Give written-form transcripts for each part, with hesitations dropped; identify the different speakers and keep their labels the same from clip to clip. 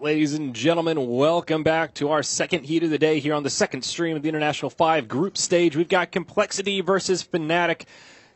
Speaker 1: ladies and gentlemen, welcome back to our second heat of the day here on the second stream of the International 5 group stage. We've got Complexity versus Fnatic.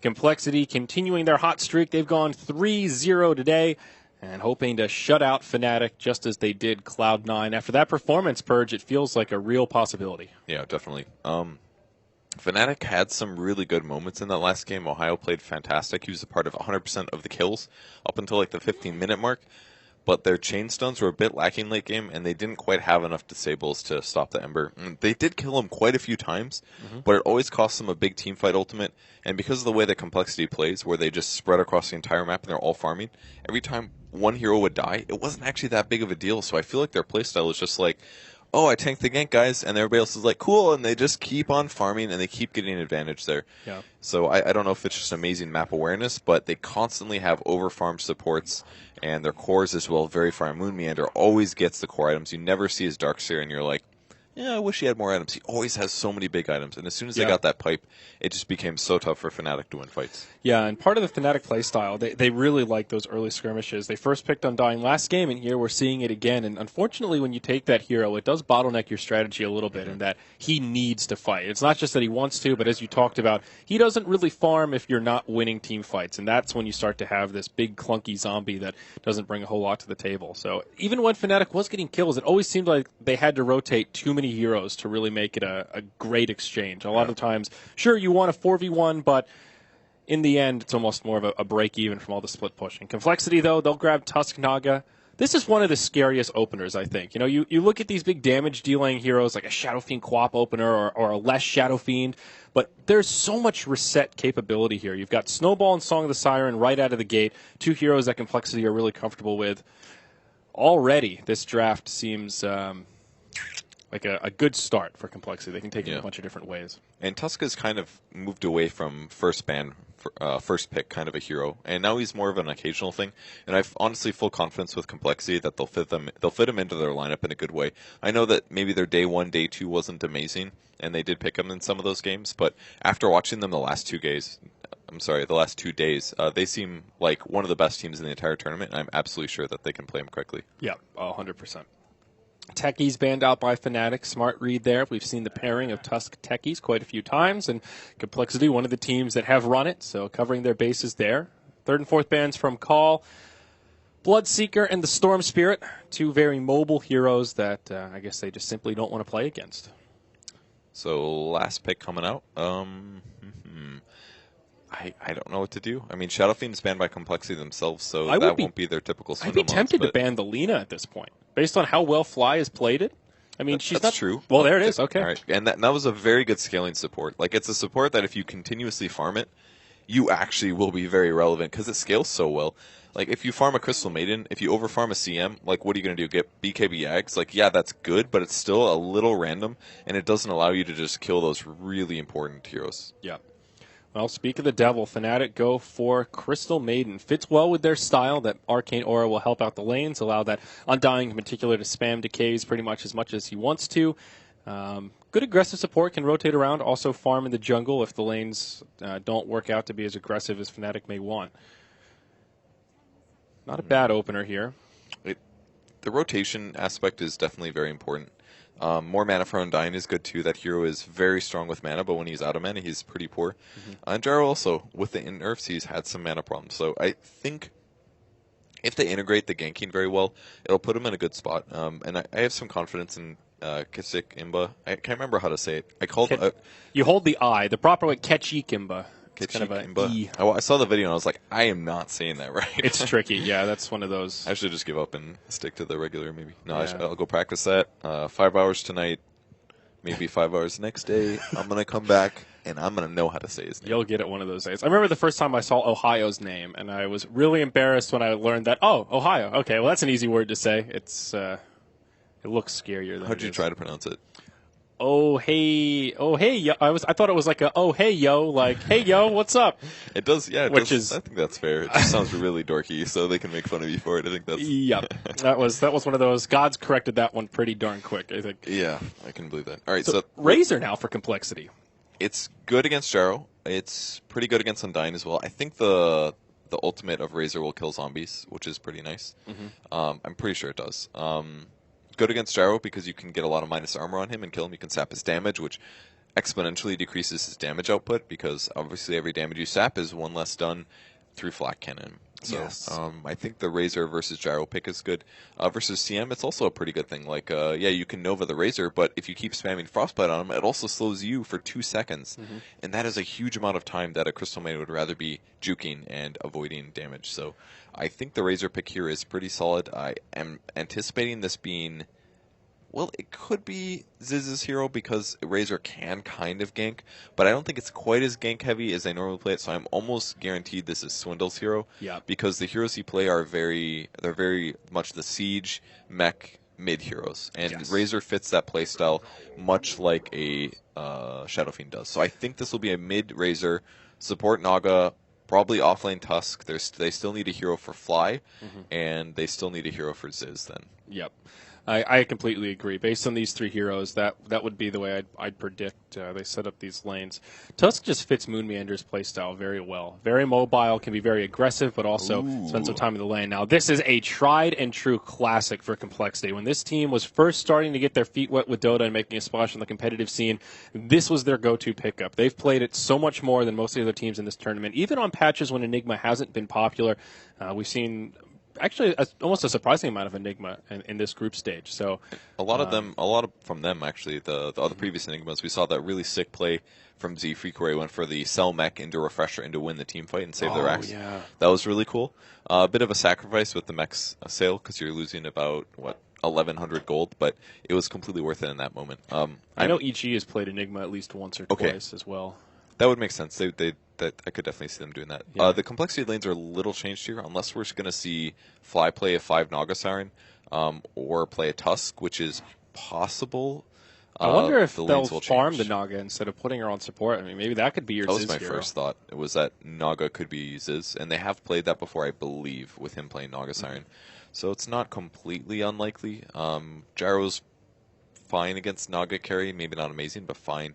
Speaker 1: Complexity continuing their hot streak. They've gone 3-0 today and hoping to shut out Fnatic just as they did Cloud9. After that performance, Purge, it feels like a real possibility.
Speaker 2: Yeah, definitely. Fnatic had some really good moments in that last game. Ohio played fantastic. He was a part of 100% of the kills up until like the 15-minute mark. But their chain stuns were a bit lacking late game, and they didn't quite have enough disables to stop the Ember. And they did kill him quite a few times, but it always cost them a big team fight ultimate. And because of the way that Complexity plays, where they just spread across the entire map and they're all farming, every time one hero would die, it wasn't actually that big of a deal. So I feel like their playstyle is just like, oh, I tanked the gank, guys, and everybody else is like, cool, and they just keep on farming, and they keep getting an advantage there.
Speaker 1: Yeah.
Speaker 2: So I don't know if it's just amazing map awareness, but they constantly have over-farmed supports, and their cores as well, very far. Moon Meander always gets the core items. You never see his Darkseer, and you're like, yeah, I wish he had more items. He always has so many big items, and as soon as they got that pipe, it just became so tough for Fnatic to win fights.
Speaker 1: Yeah, and part of the Fnatic playstyle, they really like those early skirmishes. They first picked Undying last game, and here we're seeing it again. And unfortunately, when you take that hero, it does bottleneck your strategy a little bit in that he needs to fight. It's not just that he wants to, but as you talked about, he doesn't really farm if you're not winning team fights. And that's when you start to have this big, clunky zombie that doesn't bring a whole lot to the table. So even when Fnatic was getting kills, it always seemed like they had to rotate too many heroes to really make it a great exchange. A lot of times, sure, you want a 4v1, but in the end, it's almost more of a break even from all the split pushing. Complexity, though, they'll grab Tusk Naga. This is one of the scariest openers, I think. You know, you look at these big damage-dealing heroes like a Shadow Fiend Quap opener or a less Shadow Fiend, but there's so much reset capability here. You've got Snowball and Song of the Siren right out of the gate, two heroes that Complexity are really comfortable with. Already, this draft seems like a good start for Complexity. They can take it in a bunch of different ways.
Speaker 2: And Tusk has kind of moved away from first pick kind of a hero, and now he's more of an occasional thing. And I've honestly full confidence with Complexity that they'll fit him into their lineup in a good way. I know that maybe their day 1, day 2 wasn't amazing, and they did pick him in some of those games. But after watching them the last 2 days, they seem like one of the best teams in the entire tournament, and I'm absolutely sure that they can play him correctly.
Speaker 1: Yeah, 100%. Techies banned out by Fnatic. Smart read there. We've seen the pairing of Tusk Techies quite a few times, and Complexity, one of the teams that have run it, so covering their bases there. Third and fourth bans from Call. Bloodseeker and the Storm Spirit, two very mobile heroes that I guess they just simply don't want to play against.
Speaker 2: So last pick coming out. I don't know what to do. I mean, Shadow Fiend is banned by Complexity themselves, so that won't be their typical swing.
Speaker 1: I'd be tempted to ban the Lina at this point, based on how well Fly has played it. I mean, she's
Speaker 2: that's
Speaker 1: not
Speaker 2: true.
Speaker 1: Well, there it is. Okay.
Speaker 2: All right. And that was a very good scaling support. Like, it's a support that if you continuously farm it, you actually will be very relevant because it scales so well. Like, if you farm a Crystal Maiden, if you overfarm a CM, like, what are you going to do? Get BKB Yags? Like, yeah, that's good, but it's still a little random, and it doesn't allow you to just kill those really important heroes.
Speaker 1: Yeah. Well, speak of the devil, Fnatic go for Crystal Maiden. Fits well with their style that Arcane Aura will help out the lanes, allow that Undying in particular to spam decays pretty much as he wants to. Good aggressive support, can rotate around, also farm in the jungle if the lanes don't work out to be as aggressive as Fnatic may want. Not a bad opener here.
Speaker 2: The rotation aspect is definitely very important. More mana for Undying is good too. That hero is very strong with mana, but when he's out of mana, he's pretty poor. And Gyro also, with the nerfs, he's had some mana problems. So I think if they integrate the ganking very well, it'll put him in a good spot. And I have some confidence in Kachik Imba. I can't remember how to say it.
Speaker 1: You hold the I. The proper way, Kachik Imba. It's kind of an E.
Speaker 2: I saw the video and I was like, I am not saying that right.
Speaker 1: It's tricky. Yeah, that's one of those.
Speaker 2: I should just give up and stick to the regular maybe. No, I'll go practice that. 5 hours tonight, maybe 5 hours next day. I'm going to come back and I'm going to know how to say his name.
Speaker 1: You'll get it one of those days. I remember the first time I saw Ohio's name, and I was really embarrassed when I learned that, Ohio. Okay, well, that's an easy word to say. It looks scarier than
Speaker 2: How'd you try to pronounce it?
Speaker 1: Oh hey, yo. I thought it was like hey yo, like hey yo, what's up?
Speaker 2: It does, yeah. I think that's fair. It just sounds really dorky, so they can make fun of you for it. I think that's.
Speaker 1: Yep, that was one of those. Gods corrected that one pretty darn quick, I think.
Speaker 2: Yeah, I can believe that. All right, so
Speaker 1: Razor now for Complexity.
Speaker 2: It's good against Gyro. It's pretty good against Undying as well. I think the the ultimate of Razor will kill zombies, which is pretty nice. I'm pretty sure it does. Good against Gyro because you can get a lot of minus armor on him and kill him. You can sap his damage, which exponentially decreases his damage output because obviously every damage you sap is one less done through Flak Cannon. So
Speaker 1: Yes.
Speaker 2: I think the Razor versus Gyro pick is good. Versus CM, it's also a pretty good thing. Like, yeah, you can Nova the Razor, but if you keep spamming Frostbite on him, it also slows you for 2 seconds. And that is a huge amount of time that a Crystal Maiden would rather be juking and avoiding damage. So I think the Razor pick here is pretty solid. I am anticipating this being... Well, it could be Ziz's hero because Razor can kind of gank, but I don't think it's quite as gank heavy as I normally play it, so I'm almost guaranteed this is Swindle's hero.
Speaker 1: Yeah. Because
Speaker 2: the heroes he play are they're very much the siege, mech, mid heroes. And
Speaker 1: Yes.
Speaker 2: Razor fits that playstyle much like a Shadow Fiend does. So I think this will be a mid Razor, support Naga, probably offlane Tusk. They still need a hero for Fly, and they still need a hero for Ziz then.
Speaker 1: Yep. I completely agree. Based on these three heroes, that would be the way I'd predict they set up these lanes. Tusk just fits Moon Meander's playstyle very well. Very mobile, can be very aggressive, but also spend some time in the lane. Now, this is a tried and true classic for Complexity. When this team was first starting to get their feet wet with Dota and making a splash on the competitive scene, this was their go-to pickup. They've played it so much more than most of the other teams in this tournament. Even on patches when Enigma hasn't been popular, we've seen... Actually, almost a surprising amount of Enigma in this group stage. So
Speaker 2: a lot from them actually. The other previous Enigmas, we saw that really sick play from Z Freak where he went for the sell mech into refresher and to win the team fight and save the racks.
Speaker 1: Yeah.
Speaker 2: That was really cool. A bit of a sacrifice with the mech's sale because you're losing about 1,100 gold, but it was completely worth it in that moment.
Speaker 1: I know EG has played Enigma at least once or twice as well.
Speaker 2: That would make sense. That I could definitely see them doing that.
Speaker 1: Yeah.
Speaker 2: The complexity lanes are a little changed here, unless we're going to see Fly play a 5 Naga Siren or play a Tusk, which is possible.
Speaker 1: I wonder if they'll
Speaker 2: will
Speaker 1: farm
Speaker 2: change.
Speaker 1: the Naga instead of putting her on support. I mean, maybe that could be your
Speaker 2: That was
Speaker 1: Ziz
Speaker 2: my
Speaker 1: hero.
Speaker 2: first thought. It was that Naga could be Ziz, and they have played that before, I believe, with him playing Naga Siren. So it's not completely unlikely. Gyro's fine against Naga carry, maybe not amazing, but fine.